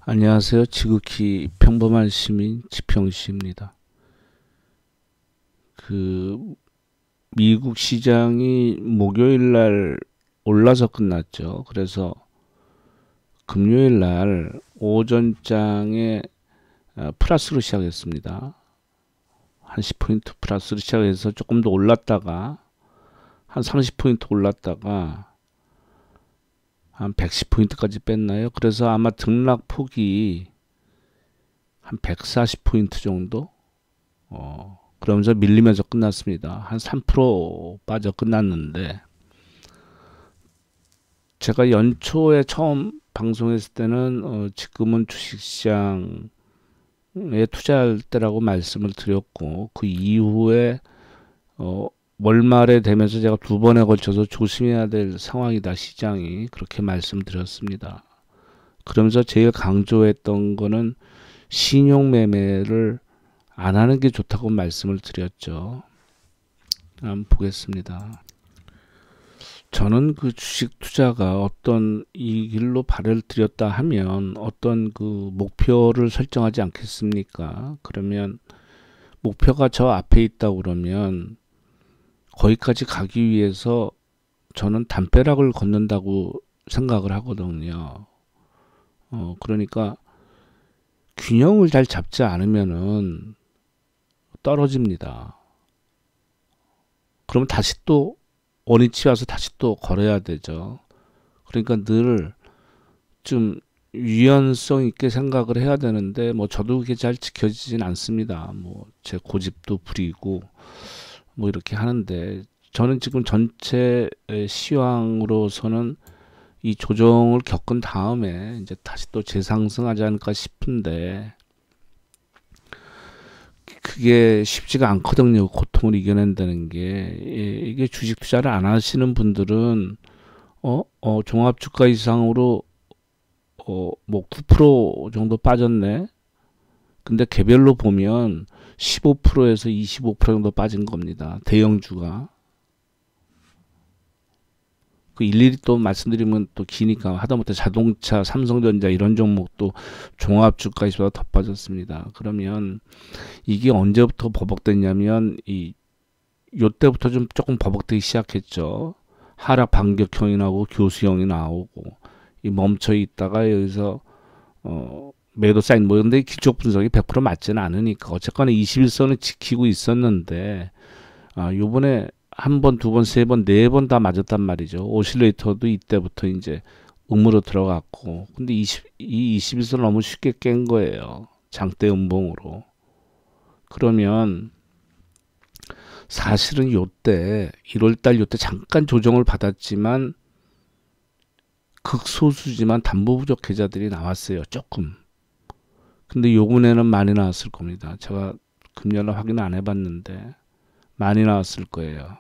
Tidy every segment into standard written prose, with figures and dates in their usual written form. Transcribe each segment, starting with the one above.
안녕하세요. 지극히 평범한 시민 지평씨입니다. 그 미국 시장이 목요일 날 올라서 끝났죠. 그래서 금요일 날 오전장에 플러스로 시작했습니다. 한 10포인트 플러스로 시작해서 조금 더 올랐다가 한 30포인트 올랐다가 한 110포인트까지 뺐나요? 그래서 아마 등락폭이 한 140포인트 정도 그러면서 밀리면서 끝났습니다. 한 3% 빠져 끝났는데, 제가 연초에 처음 방송했을 때는 지금은 주식시장에 투자할 때라고 말씀을 드렸고, 그 이후에 월말에 되면서 제가 두 번에 걸쳐서 조심해야 될 상황이다, 시장이. 그렇게 말씀드렸습니다. 그러면서 제일 강조했던 거는 신용매매를 안 하는 게 좋다고 말씀을 드렸죠. 한번 보겠습니다. 저는 그 주식 투자가 어떤 이 길로 발을 들였다 하면 어떤 그 목표를 설정하지 않겠습니까? 그러면 목표가 저 앞에 있다 그러면 거기까지 가기 위해서 저는 담벼락을 걷는다고 생각을 하거든요. 그러니까 균형을 잘 잡지 않으면은 떨어집니다. 그러면 다시 또 원위치 와서 다시 또 걸어야 되죠. 그러니까 늘 좀 유연성 있게 생각을 해야 되는데, 뭐 저도 그게 잘 지켜지진 않습니다. 뭐 제 고집도 부리고 뭐 이렇게 하는데, 저는 지금 전체 시황으로서는 이 조정을 겪은 다음에 이제 다시 또 재상승하지 않을까 싶은데, 그게 쉽지가 않거든요. 고통을 이겨낸다는 게. 이게 주식 투자를 안 하시는 분들은 종합주가 이상으로 뭐 9% 정도 빠졌네. 근데 개별로 보면 15%에서 25% 정도 빠진 겁니다. 대형주가. 그 일일이 또 말씀드리면 또 기니까, 하다못해 자동차, 삼성전자 이런 종목도 종합주가에서 더 빠졌습니다. 그러면 이게 언제부터 버벅댔냐면 요때부터 좀 조금 버벅대기 시작했죠. 하락 반격형이 나오고 교수형이 나오고, 이 멈춰 있다가 여기서 매도 사인, 뭐 근데 기초 분석이 100% 맞지는 않으니까 어쨌거나 21선을 지키고 있었는데, 요번에 한 번, 두 번, 세 번, 네 번 다 맞았단 말이죠. 오실레이터도 이때부터 이제 음으로 들어갔고, 근데 이 21선 너무 쉽게 깬 거예요. 장대 음봉으로. 그러면 사실은 요때 1월달 요때 잠깐 조정을 받았지만 극소수지만 담보 부족 계좌들이 나왔어요. 조금. 근데 요번에는 많이 나왔을 겁니다. 제가 금년을 확인 안 해봤는데 많이 나왔을 거예요.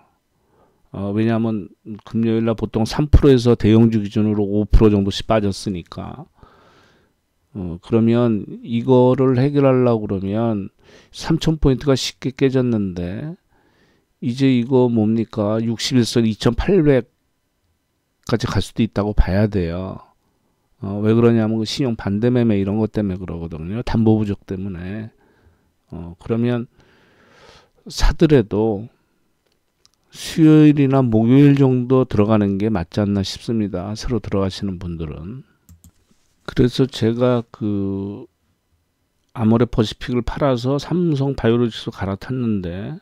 왜냐하면 금요일날 보통 3%에서 대형주 기준으로 5% 정도씩 빠졌으니까. 그러면 이거를 해결하려고 그러면 3,000포인트가 쉽게 깨졌는데, 이제 이거 뭡니까? 61선 2,800까지 갈 수도 있다고 봐야 돼요. 왜 그러냐면 그 신용 반대매매 이런 것 때문에 그러거든요. 담보 부족 때문에. 그러면 사더라도 수요일이나 목요일 정도 들어가는 게 맞지 않나 싶습니다. 새로 들어가시는 분들은. 그래서 제가 그 아모레 퍼시픽을 팔아서 삼성 바이오로직스 갈아탔는데,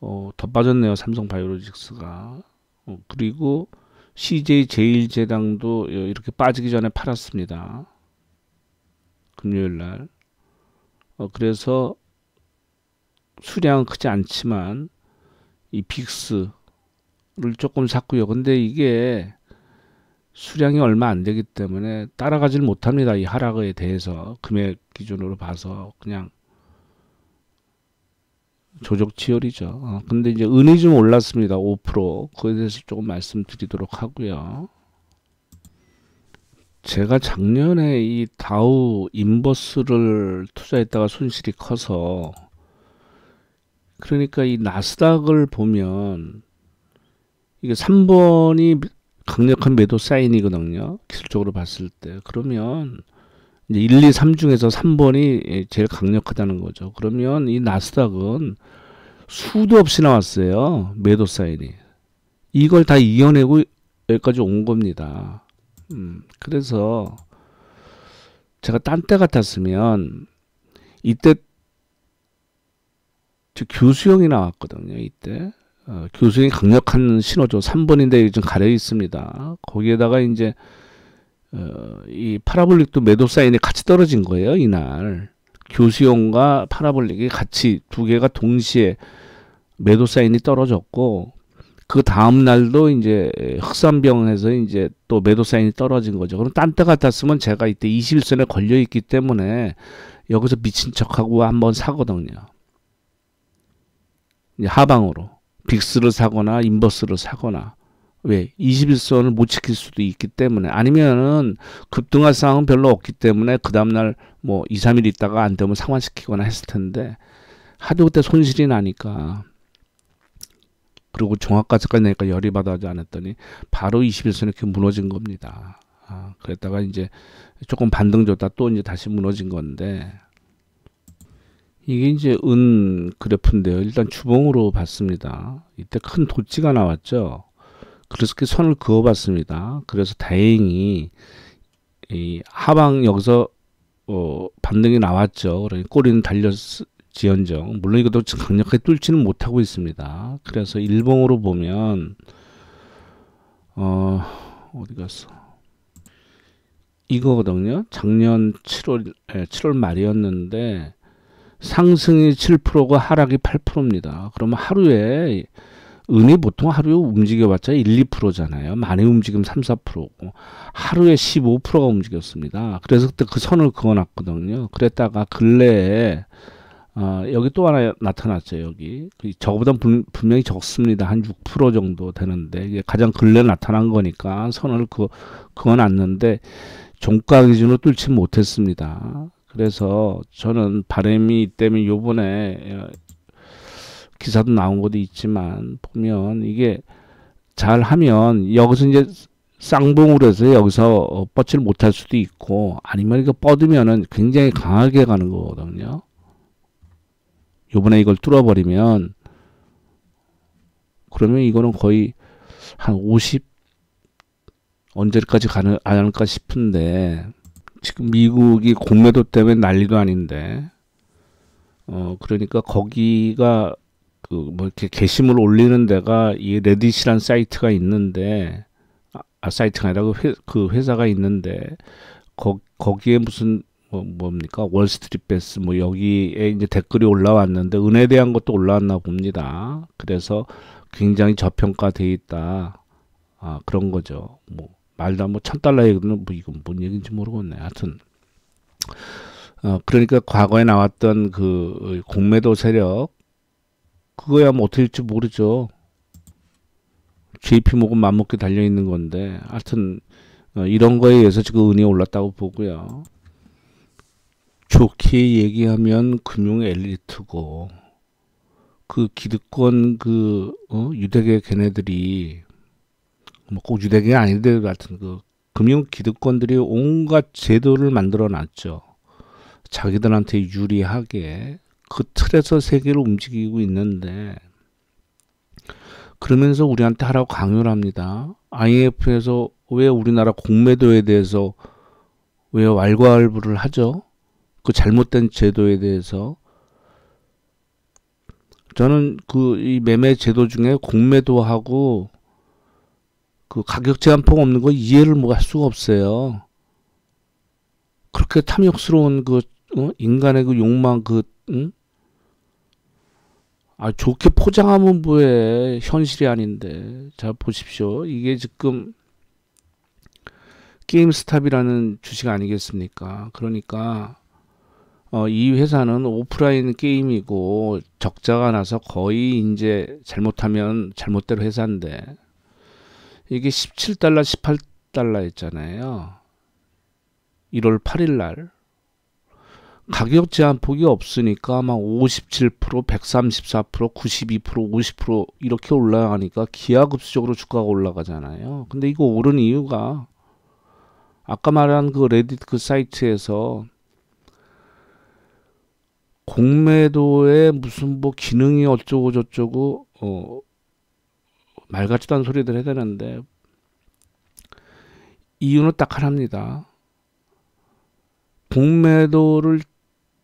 더 빠졌네요. 삼성 바이오로직스가. 그리고 CJ 제일제당도 이렇게 빠지기 전에 팔았습니다. 금요일 날. 그래서 수량은 크지 않지만 이 빅스를 조금 샀고요. 근데 이게 수량이 얼마 안 되기 때문에 따라가질 못합니다. 이 하락에 대해서 금액 기준으로 봐서 그냥 조족치열이죠. 근데 이제 은이 좀 올랐습니다. 5%. 그에 대해서 조금 말씀드리도록 하고요. 제가 작년에 이 다우 인버스를 투자했다가 손실이 커서, 그러니까 이 나스닥을 보면 이게 3번이 강력한 매도 사인이거든요. 기술적으로 봤을 때. 그러면 이제 1, 2, 3 중에서 3번이 제일 강력하다는 거죠. 그러면 이 나스닥은 수도 없이 나왔어요. 매도 사인이. 이걸 다 이겨내고 여기까지 온 겁니다. 그래서 제가 딴 때 같았으면 이때 교수형이 나왔거든요. 이때 교수형이 강력한 신호죠. 3번인데 좀 가려 있습니다. 거기에다가 이제 이 파라볼릭도 매도 사인이 같이 떨어진 거예요. 이날 교수형과 파라볼릭이 같이 두 개가 동시에 매도 사인이 떨어졌고, 그 다음 날도 이제 흑산병에서 이제 또 매도 사인이 떨어진 거죠. 그럼 딴 때 같았으면 제가 이때 21선에 걸려 있기 때문에 여기서 미친 척하고 한번 사거든요. 이제 하방으로 빅스를 사거나 인버스를 사거나. 왜? 21선을 못 지킬 수도 있기 때문에. 아니면은 급등할 상황은 별로 없기 때문에 그 다음날 뭐 2, 3일 있다가 안 되면 상환시키거나 했을 텐데, 하도 그때 손실이 나니까, 그리고 종합가치까지 내니까 열이 받아지 않았더니 바로 21선이 이렇게 무너진 겁니다. 그랬다가 이제 조금 반등 줬다 또 이제 다시 무너진 건데, 이게 이제 은 그래프인데요. 일단 주봉으로 봤습니다. 이때 큰 도치가 나왔죠. 그래서 그 선을 그어봤습니다. 그래서 다행히 이 하방 여기서 반등이 나왔죠. 그러니까 꼬리는 달렸지언정, 물론 이것도 강력하게 뚫지는 못하고 있습니다. 그래서 일봉으로 보면 어디 갔어? 이거거든요. 작년 7월 말이었는데 상승이 7%가 하락이 8%입니다. 그러면 하루에 은이 보통 하루에 움직여봤자 1, 2%잖아요. 많이 움직이면 3, 4%고 하루에 15%가 움직였습니다. 그래서 그때 그 선을 그어놨거든요. 그랬다가 근래에 여기 또 하나 나타났죠. 여기 저거보다 분명히 적습니다. 한 6% 정도 되는데 이게 가장 근래 나타난 거니까 선을 그어놨는데 종가 기준으로 뚫지 못했습니다. 그래서 저는 바람이 때문에 요번에 기사도 나온 것도 있지만 보면 이게 잘하면 여기서 이제 쌍봉으로 해서 여기서 뻗지를 못할 수도 있고, 아니면 이거 뻗으면은 굉장히 강하게 가는 거거든요. 요번에 이걸 뚫어버리면 그러면 이거는 거의 한 50 언제까지 가는 않을까 싶은데, 지금 미국이 공매도 때문에 난리도 아닌데 그러니까 거기가 뭐 이렇게 게시물 올리는 데가 이 레딧이란 사이트가 있는데, 사이트가 아니라 그 회사가 있는데, 거기에 무슨 뭡니까 월스트리트베스 뭐 여기에 이제 댓글이 올라왔는데 은에 대한 것도 올라왔나 봅니다. 그래서 굉장히 저평가돼 있다. 그런 거죠. 뭐 말도 뭐 $1,000 얘기는 뭐 이건 뭔 얘기인지 모르겠네. 하여튼 그러니까 과거에 나왔던 그 공매도 세력, 그거야 뭐 어떻게 될지 모르죠. JP모건 맘먹게 달려있는 건데, 하여튼 이런 거에 의해서 지금 은이 올랐다고 보고요. 좋게 얘기하면 금융 엘리트고, 그 기득권 유대계 걔네들이 뭐 꼭 유대계 아닌데 같은 그 금융 기득권들이 온갖 제도를 만들어 놨죠. 자기들한테 유리하게 그 틀에서 세계를 움직이고 있는데, 그러면서 우리한테 하라고 강요를 합니다. IMF에서 왜 우리나라 공매도에 대해서 왜 왈가왈부를 하죠? 그 잘못된 제도에 대해서. 저는 이 매매 제도 중에 공매도하고 그 가격 제한폭 없는 거 이해를 뭐 할 수가 없어요. 그렇게 탐욕스러운 인간의 그 욕망 응? 좋게 포장하면 뭐해. 현실이 아닌데. 자, 보십시오. 이게 지금 게임스탑이라는 주식 아니겠습니까? 그러니까 이 회사는 오프라인 게임이고 적자가 나서 거의 이제 잘못하면 잘못대로 회사인데, 이게 $17, $18 했잖아요. 1월 8일 날. 가격 제한폭이 없으니까 막 57%, 134%, 92%, 50% 이렇게 올라가니까 기하급수적으로 주가가 올라가잖아요. 근데 이거 오른 이유가 아까 말한 그 레딧 그 사이트에서 공매도에 무슨 뭐 기능이 어쩌고 저쩌고 말 같지도 않은 소리들 해야 되는데 이유는 딱 하나입니다. 공매도를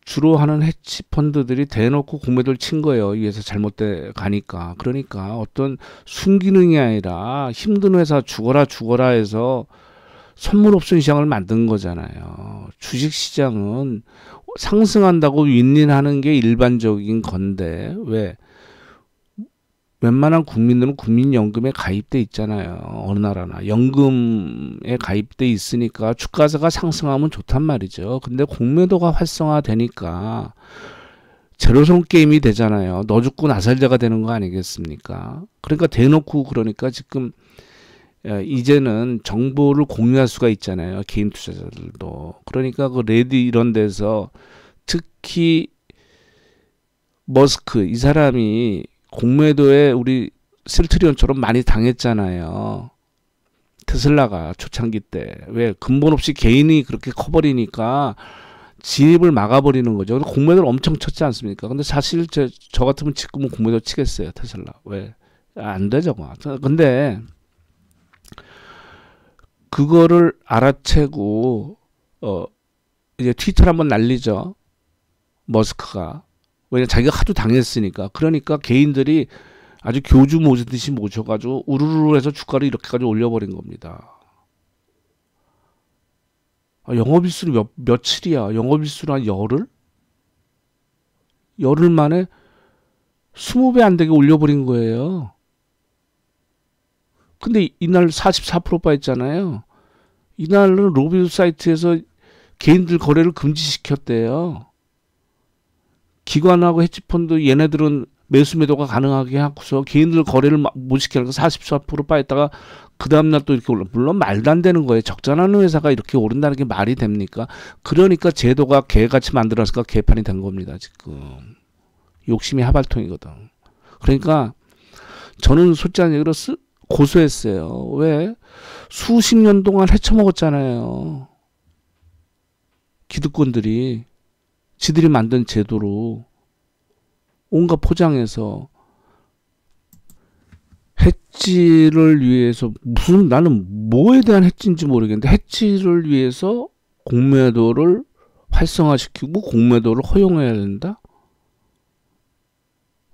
주로 하는 헤지펀드들이 대놓고 공매도를 친 거예요. 위에서 잘못돼 가니까. 그러니까 어떤 순기능이 아니라 힘든 회사 죽어라 해서 선물 옵션 시장을 만든 거잖아요. 주식 시장은 상승한다고 윈윈하는 게 일반적인 건데 왜 웬만한 국민들은 국민연금에 가입돼 있잖아요. 어느 나라나 연금에 가입돼 있으니까 주가가 상승하면 좋단 말이죠. 근데 공매도가 활성화되니까 제로섬 게임이 되잖아요. 너 죽고 나 살자가 되는 거 아니겠습니까? 그러니까 대놓고 그러니까 지금 이제는 정보를 공유할 수가 있잖아요. 개인 투자자들도. 그러니까 그 레디 이런 데서 특히 머스크 이 사람이 공매도에 우리 실트리온처럼 많이 당했잖아요. 테슬라가 초창기 때. 왜? 근본 없이 개인이 그렇게 커버리니까 진입을 막아버리는 거죠. 공매도를 엄청 쳤지 않습니까? 근데 사실 저 같으면 지금은 공매도 치겠어요. 테슬라. 왜? 안 되죠. 근데 그거를 알아채고 이제 트위터를 한번 날리죠. 머스크가. 왜냐 자기가 하도 당했으니까. 그러니까 개인들이 아주 교주 모시듯이 모셔가지고 우르르 해서 주가를 이렇게까지 올려버린 겁니다. 영업일수는 며칠이야. 영업일수는 한 열흘? 열흘 만에 20배 안 되게 올려버린 거예요. 근데 이날 44% 빠졌잖아요. 이날은 로비드 사이트에서 개인들 거래를 금지시켰대요. 기관하고 헤지펀드 얘네들은 매수 매도가 가능하게 하고서 개인들 거래를 못 시키니까 44% 빠졌다가 그 다음날 또 이렇게 올라. 물론 말도 안 되는 거예요. 적자나는 회사가 이렇게 오른다는 게 말이 됩니까? 그러니까 제도가 개같이 만들어서 개판이 된 겁니다. 지금 욕심이 하발통이거든. 그러니까 저는 솔직한 얘기로 고소했어요. 왜? 수십 년 동안 헤쳐먹었잖아요. 기득권들이 지들이 만든 제도로 온갖 포장해서 해지를 위해서 무슨 나는 뭐에 대한 해지인지 모르겠는데 해지를 위해서 공매도를 활성화시키고 공매도를 허용해야 된다?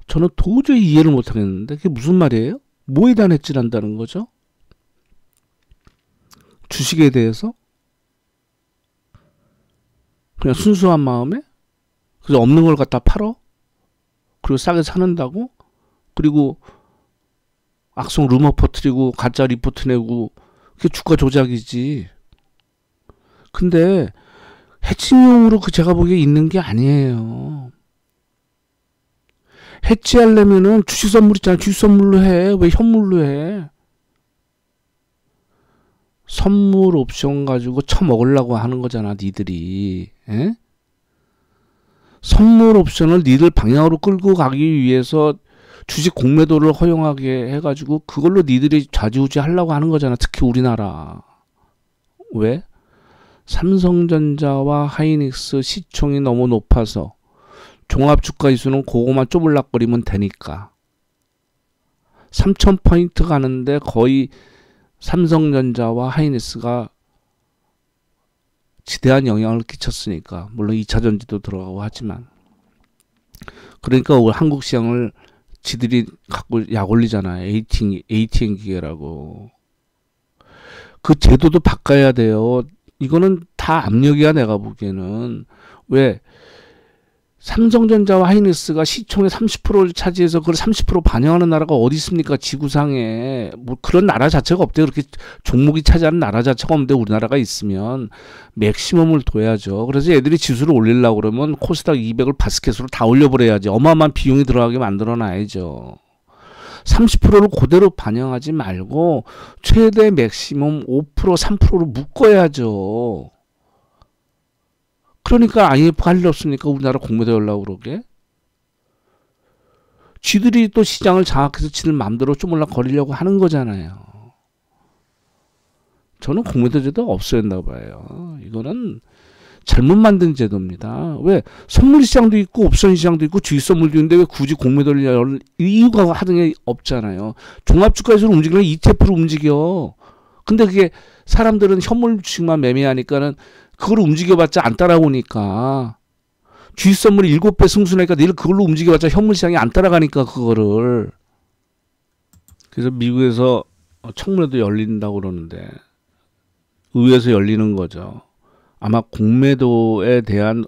저는 도저히 이해를 못하겠는데 그게 무슨 말이에요? 뭐에 대한 해지를 한다는 거죠? 주식에 대해서? 그냥 순수한 마음에? 그래서 없는 걸 갖다 팔어? 그리고 싸게 사는다고? 그리고 악성 루머 퍼뜨리고 가짜 리포트 내고 그게 주가 조작이지. 근데 해칭용으로 그 제가 보기에 있는 게 아니에요. 해치하려면은 주식 선물 있잖아. 주식 선물로 해. 왜 현물로 해? 선물 옵션 가지고 처먹으려고 하는 거잖아. 니들이. 에? 선물 옵션을 니들 방향으로 끌고 가기 위해서 주식 공매도를 허용하게 해가지고 그걸로 니들이 좌지우지 하려고 하는 거잖아. 특히 우리나라. 왜? 삼성전자와 하이닉스 시총이 너무 높아서 종합주가지수는 그거만 쪼물락거리면 되니까. 3000포인트 가는데 거의 삼성전자와 하이닉스가 지대한 영향을 끼쳤으니까. 물론 2차전지도 들어가고 하지만. 그러니까 한국 시장을 지들이 갖고 약 올리잖아요. ATM 기계라고. 그 제도도 바꿔야 돼요. 이거는 다 압력이야 내가 보기에는. 왜? 삼성전자와 하이닉스가 시총의 30%를 차지해서 그걸 30% 반영하는 나라가 어디 있습니까? 지구상에. 뭐 그런 나라 자체가 없대요. 그렇게 종목이 차지하는 나라 자체가 없는데 우리나라가 있으면 맥시멈을 둬야죠. 그래서 애들이 지수를 올리려고 그러면 코스닥 200을 바스켓으로 다 올려버려야지. 어마어마한 비용이 들어가게 만들어놔야죠. 30%를 그대로 반영하지 말고 최대 맥시멈 5%, 3%로 묶어야죠. 그러니까 IMF가 할 일 없으니까 우리나라 공매도 하려고 그러게. 쥐들이 또 시장을 장악해서 지들 마음대로 쪼물락 거리려고 하는 거잖아요. 저는 공매도 제도 없어야 된다고 봐요. 이거는 잘못 만든 제도입니다. 왜 선물 시장도 있고 옵션 시장도 있고 주식 선물도 있는데 왜 굳이 공매도를 열 이유가 하는 게 없잖아요. 종합주가에서 움직이면 ETF로 움직여. 근데 그게 사람들은 현물 주식만 매매하니까는 그걸 움직여봤자 안 따라오니까 주식 선물이 7배 승수니까 내일 그걸로 움직여봤자 현물 시장이 안 따라가니까 그거를. 그래서 미국에서 청문회도 열린다고 그러는데 의회에서 열리는 거죠. 아마 공매도에 대한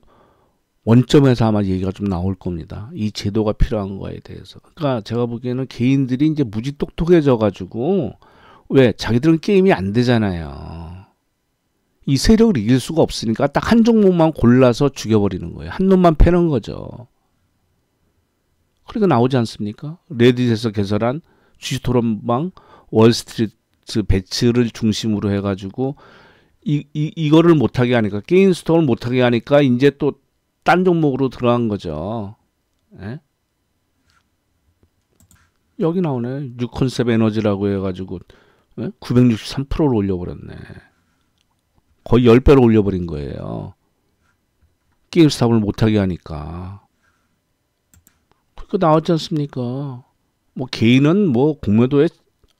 원점에서 아마 얘기가 좀 나올 겁니다. 이 제도가 필요한 거에 대해서. 그러니까 제가 보기에는 개인들이 이제 무지 똑똑해져 가지고 왜 자기들은 게임이 안 되잖아요. 이 세력을 이길 수가 없으니까 딱 한 종목만 골라서 죽여버리는 거예요. 한 놈만 패는 거죠. 그러니까 나오지 않습니까? 레딧에서 개설한 주식토론방 월스트리트 배츠를 중심으로 해가지고 이거를 못하게 하니까 게임 스톡을 못하게 하니까 이제 또 딴 종목으로 들어간 거죠. 예? 여기 나오네. 뉴컨셉 에너지라고 해가지고 963%를 올려버렸네. 거의 10배를 올려버린 거예요. 게임 스탑을 못하게 하니까. 그거 나왔지 않습니까? 뭐 개인은 뭐 공매도에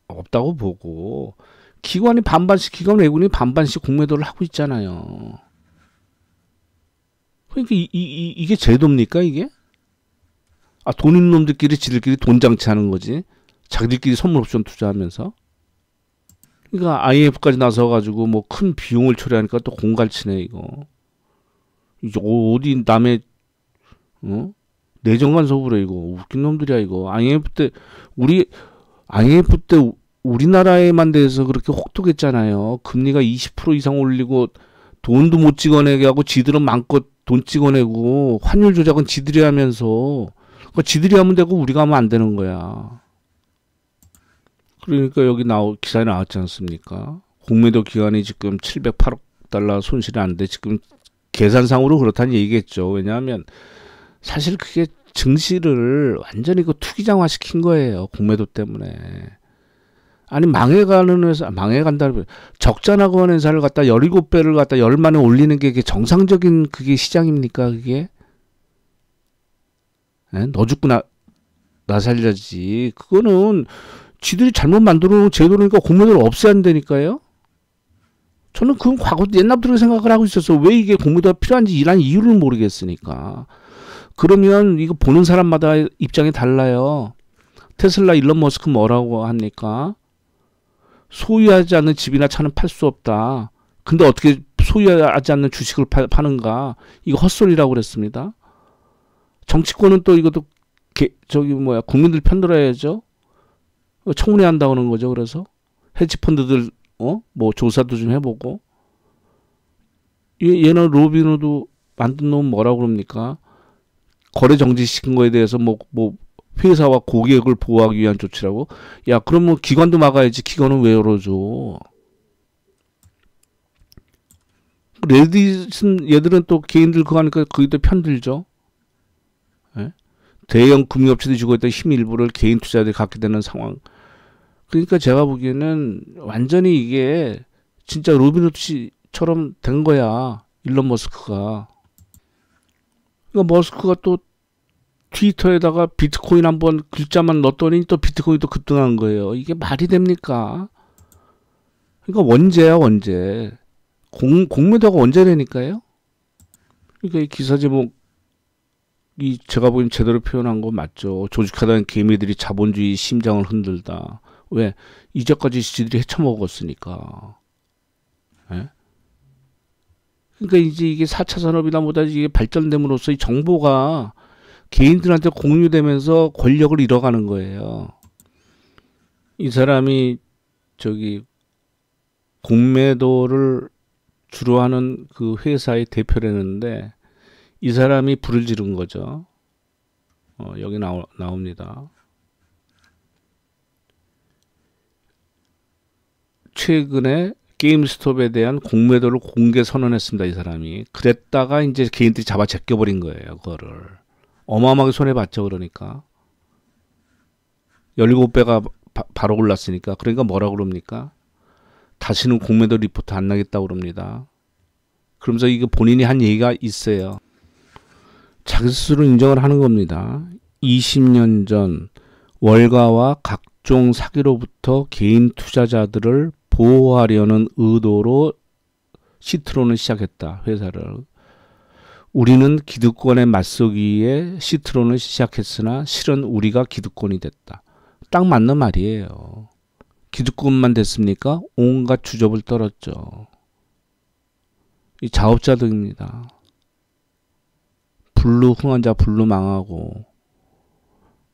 없다고 보고 기관이 반반씩 기관 외국인이 반반씩 공매도를 하고 있잖아요. 그러니까 이게 제도입니까 이게? 아, 돈 있는 놈들끼리 지들끼리 돈 장치하는 거지. 자기들끼리 선물 옵션 투자하면서. 그러니까 IMF까지 나서가지고 뭐 큰 비용을 초래하니까 또 공갈치네 이거. 이제 어디 남의 내정 간섭을 해 이거. 웃긴 놈들이야 이거. IMF 때 우리나라에만 대해서 그렇게 혹독했잖아요. 금리가 20% 이상 올리고 돈도 못 찍어내게 하고 지들은 마음껏 돈 찍어내고 환율 조작은 지들이 하면서 그러니까 지들이 하면 되고 우리가 하면 안 되는 거야. 그러니까 여기 기사에 나왔지 않습니까? 공매도 기간이 지금 708억 달러 손실이 안 돼. 지금 계산상으로 그렇다는 얘기겠죠. 왜냐하면 사실 그게 증시를 완전히 그 투기장화 시킨 거예요. 공매도 때문에. 아니 망해가는 회사, 망해간다는 적자 나고 하는 회사를 갖다 17배를 갖다 열 만에 올리는 게 그게 정상적인 그게 시장입니까 그게? 에? 너 죽고 나 살려지. 그거는 지들이 잘못 만들어 놓은 제도니까 공매도를 없애야 한다니까요. 저는 그건 과거 옛날부터 생각을 하고 있었어. 왜 이게 공매도가 필요한지 이란 이유를 모르겠으니까. 그러면 이거 보는 사람마다 입장이 달라요. 테슬라 일론 머스크 뭐라고 합니까? 소유하지 않는 집이나 차는 팔 수 없다. 근데 어떻게 소유하지 않는 주식을 파는가? 이거 헛소리라고 그랬습니다. 정치권은 또 이것도 국민들 편들어야죠. 청문회 한다고 하는 거죠. 그래서 헤지펀드들 뭐 조사도 좀 해보고 얘는 로빈후드 만든 놈 뭐라고 그럽니까? 거래 정지시킨 거에 대해서 뭐 회사와 고객을 보호하기 위한 조치라고? 야, 그러면 기관도 막아야지. 기관은 왜 열어줘? 레딧은 얘들은 또 개인들 그거 하니까 거기도 편들죠. 예? 대형 금융업체들이 주고 있던 힘 일부를 개인 투자자들이 갖게 되는 상황. 그러니까 제가 보기에는 완전히 이게 진짜 로빈후드처럼 된 거야. 일론 머스크가. 그러니까 머스크가 또 트위터에다가 비트코인 한번 글자만 넣었더니 또 비트코인이 또 급등한 거예요. 이게 말이 됩니까? 그러니까 원죄야 원죄. 공매도가 원죄라니까요. 그러니까 이 기사 제목이 제가 보기엔 제대로 표현한 거 맞죠. 조직하다는 개미들이 자본주의 심장을 흔들다. 왜? 이제까지 지들이 헤쳐먹었으니까. 예? 그러니까 이제 이게 4차 산업이나 뭐다 이게 발전됨으로써 이 정보가 개인들한테 공유되면서 권력을 잃어가는 거예요. 이 사람이 공매도를 주로 하는 그 회사의 대표라는데 이 사람이 불을 지른 거죠. 여기 나옵니다. 최근에 게임스톱에 대한 공매도를 공개 선언했습니다. 이 사람이. 그랬다가 이제 개인들이 잡아 제껴버린 거예요. 그거를. 어마어마하게 손해봤죠. 그러니까. 17배가 바로 올랐으니까. 그러니까 뭐라고 그럽니까? 다시는 공매도 리포트 안 나겠다고 그럽니다. 그러면서 이거 본인이 한 얘기가 있어요. 자기 스스로 인정을 하는 겁니다. 20년 전 월가와 각종 사기로부터 개인 투자자들을 보호하려는 의도로 시트론을 시작했다. 회사를. 우리는 기득권에 맞서기에 시트론을 시작했으나 실은 우리가 기득권이 됐다. 딱 맞는 말이에요. 기득권만 됐습니까? 온갖 주접을 떨었죠. 이 자업자득입니다. 불로 흥한 자 불로 망하고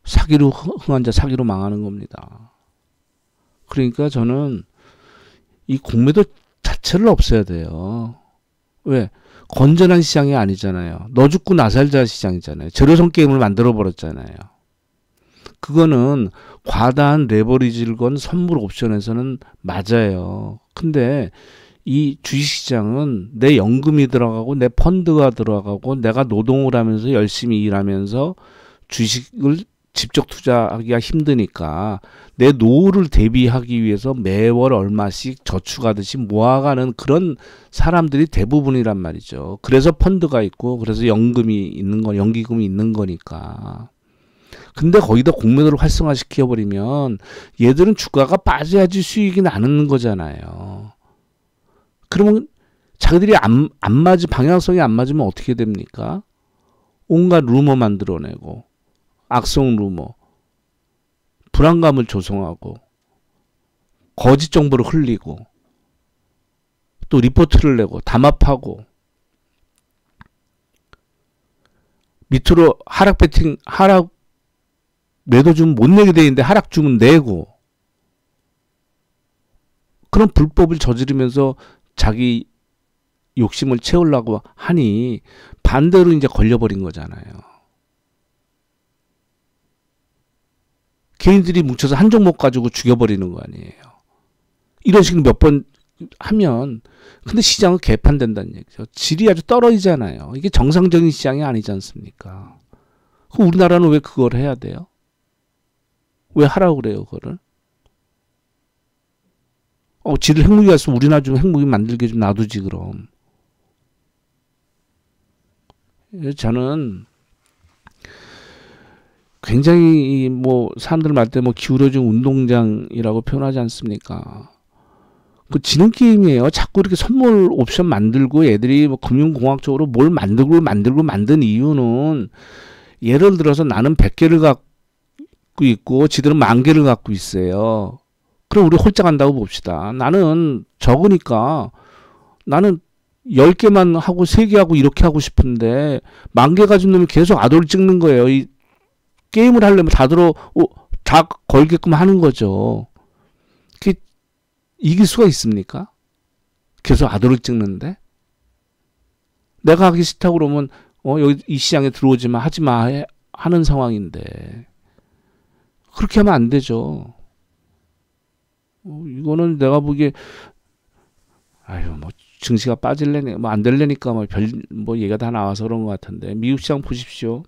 사기로 흥한 자 사기로 망하는 겁니다. 그러니까 저는 이 공매도 자체를 없애야 돼요. 왜? 건전한 시장이 아니잖아요. 너 죽고 나 살자 시장이잖아요. 제로섬 게임을 만들어 버렸잖아요. 그거는 과다한 레버리지를 건 선물 옵션에서는 맞아요. 근데 이 주식시장은 내 연금이 들어가고 내 펀드가 들어가고 내가 노동을 하면서 열심히 일하면서 주식을 직접 투자하기가 힘드니까 내 노후를 대비하기 위해서 매월 얼마씩 저축하듯이 모아가는 그런 사람들이 대부분이란 말이죠. 그래서 펀드가 있고 그래서 연금이 있는 거, 연기금이 있는 거니까. 근데 거기다 공매도를 활성화시켜버리면 얘들은 주가가 빠져야지 수익이 나는 거잖아요. 그러면 자기들이 안 방향성이 안 맞으면 어떻게 됩니까? 온갖 루머 만들어내고 악성 루머, 불안감을 조성하고 거짓 정보를 흘리고 또 리포트를 내고 담합하고 밑으로 하락 배팅, 하락 매도 주면 못 내게 돼 있는데 하락 주면 내고 그런 불법을 저지르면서 자기 욕심을 채우려고 하니 반대로 이제 걸려버린 거잖아요. 개인들이 뭉쳐서 한 종목 가지고 죽여버리는 거 아니에요. 이런 식으로 몇 번 하면 근데 시장은 개판된다는 얘기죠. 질이 아주 떨어지잖아요. 이게 정상적인 시장이 아니지 않습니까? 우리나라는 왜 그걸 해야 돼요? 왜 하라고 그래요, 그거를? 질을 핵무기가 있으면 우리나라 좀 핵무기 만들게 좀 놔두지, 그럼. 저는 굉장히 뭐 사람들 말 때 뭐 기울어진 운동장이라고 표현하지 않습니까? 그 지능 게임이에요. 자꾸 이렇게 선물 옵션 만들고 애들이 뭐 금융공학적으로 뭘 만든 이유는 예를 들어서 나는 100개를 갖고 있고 지들은 10,000개를 갖고 있어요. 그럼 우리 홀짝 한다고 봅시다. 나는 적으니까 나는 10개만 하고 3개 하고 이렇게 하고 싶은데 10,000개 가진 놈이 계속 아도를 찍는 거예요. 이 게임을 하려면 다 걸게끔 하는 거죠. 그게 이길 수가 있습니까? 계속 아도를 찍는데? 내가 하기 싫다고 그러면 여기 이 시장에 들어오지 마, 하지 마 하는 상황인데 그렇게 하면 안 되죠. 이거는 내가 보기에 뭐 증시가 빠질래니 뭐 안 될래니까 뭐 얘기가 다 나와서 그런 것 같은데 미국 시장 보십시오.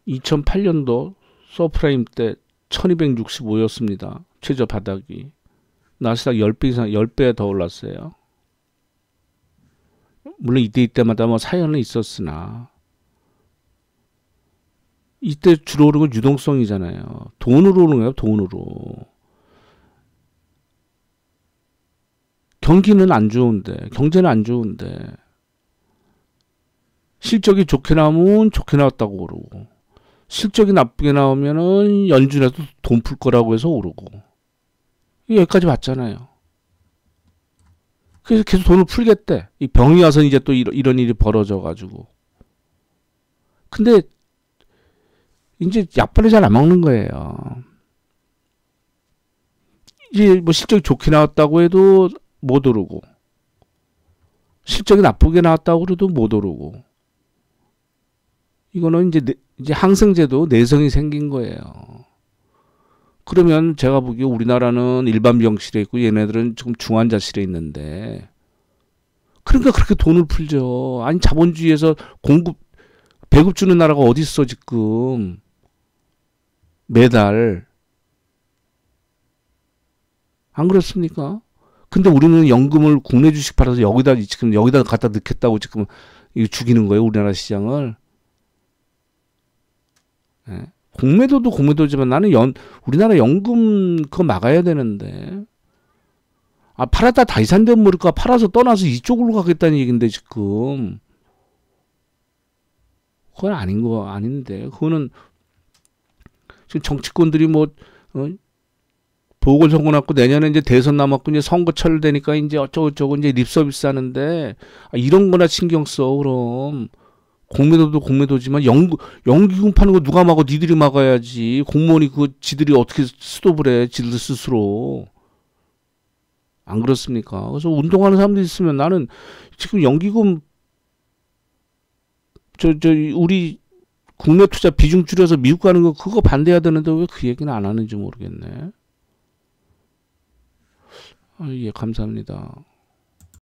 2008년도 서프라임 때 1265였습니다. 최저 바닥이. 나스닥 10배 이상, 10배 더 올랐어요. 물론 이때마다 뭐 사연은 있었으나 이때 주로 오른 건 유동성이잖아요. 돈으로 오는 거예요. 돈으로. 경기는 안 좋은데, 경제는 안 좋은데 실적이 좋게 나오면 좋게 나왔다고 오르고 실적이 나쁘게 나오면은 연준에도 돈 풀 거라고 해서 오르고 여기까지 봤잖아요. 그래서 계속 돈을 풀겠대. 이 병이 와서 이제 또 이런 일이 벌어져 가지고. 근데 이제 약발을 잘 안 먹는 거예요. 이제 뭐 실적이 좋게 나왔다고 해도 못 오르고 실적이 나쁘게 나왔다고 해도 못 오르고 이거는 이제 항생제도 내성이 생긴 거예요. 그러면 제가 보기에 우리나라는 일반 병실에 있고 얘네들은 지금 중환자실에 있는데 그러니까 그렇게 돈을 풀죠. 아니 자본주의에서 배급 주는 나라가 어디 있어 지금 매달 안 그렇습니까? 근데 우리는 연금을 국내 주식 팔아서 지금 여기다 갖다 넣겠다고 지금 이거 죽이는 거예요, 우리나라 시장을. 예. 공매도도 공매도지만 나는 우리나라 연금 그거 막아야 되는데. 아, 팔았다 다시 산다면 모를까? 팔아서 떠나서 이쪽으로 가겠다는 얘긴데, 지금. 그건 아닌데. 그거는 지금 정치권들이 뭐, 보궐선거 났고 내년에 이제 대선 남았고 이제 선거철 되니까 이제 어쩌고저쩌고 이제 립서비스 하는데, 아, 이런 거나 신경 써, 그럼. 공매도도 공매도지만 연기금 파는 거 누가 막아? 니들이 막아야지. 공무원이 그 지들이 어떻게 스톱을 해? 지들 스스로. 안 그렇습니까? 그래서 운동하는 사람들 있으면 나는 지금 연기금 우리 국내 투자 비중 줄여서 미국 가는 거 그거 반대해야 되는데 왜 그 얘기는 안 하는지 모르겠네. 아, 예, 감사합니다.